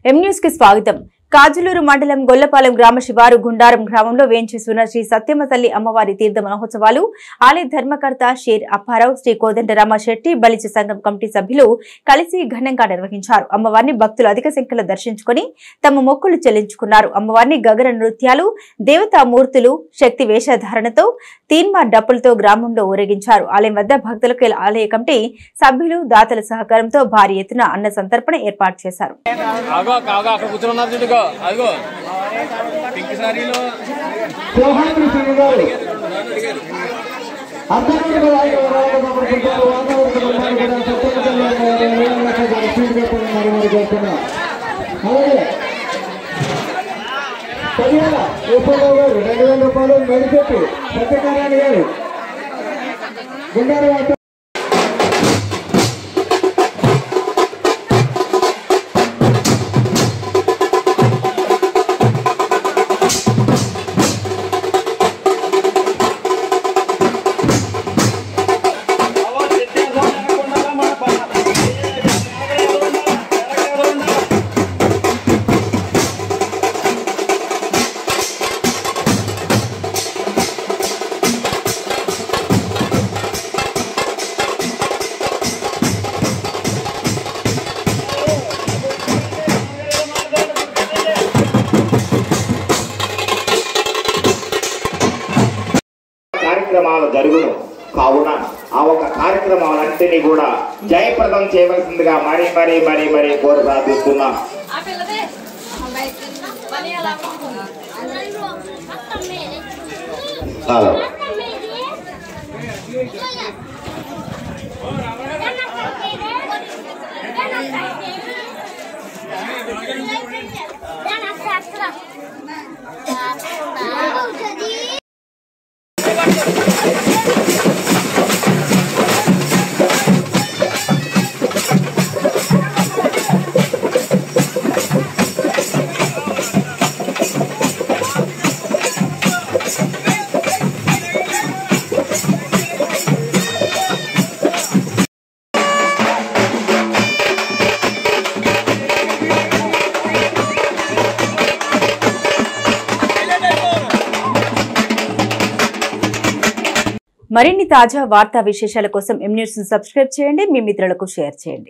M news కి స్వాగతం. కాజులూరు మండలం గొల్లపాలెం గ్రామ శివారు గుండారం గ్రామంలో వేంచేస్తున్న శ్రీ సత్యమ్మ తల్లి అమ్మవారి తీర్థ మహోత్సవాలు ఆలయ ధర్మకర్త షేర్ అప్పారావు, శ్రీ కోదండరామ శెట్టి బలిజ సంఘం కమిటీ సభ్యులు కలిసి ఘనంగా నిర్వహించారు. అమ్మవారిని భక్తులు అధిక సంఖ్యలో దర్శించుకుని తమ మొక్కులు చెల్లించుకున్నారు. అమ్మవారిని గగన నృత్యాలు, దేవతామూర్తులు, శక్తి వేషధారణతో తీన్మా డప్పులతో గ్రామంలో ఊరేగించారు. ఆలయం వద్ద భక్తులకు ఆలయ కమిటీ సభ్యులు దాతల సహకారంతో భారీ ఎత్తున అన్న సంతర్పణ ఏర్పాటు చేశారు. జరుగును కావున ఆ ఒక కార్యక్రమాలన్నింటినీ కూడా జయప్రదం చేయవలసిందిగా మరీ మరీ మరీ మరీ కోరి ప్రార్థిస్తున్నాం. మరిన్ని తాజా వార్తా విశేషాల కోసం ఎం న్యూస్ ను సబ్స్క్రైబ్ చేయండి, మీ మిత్రులకు షేర్ చేయండి.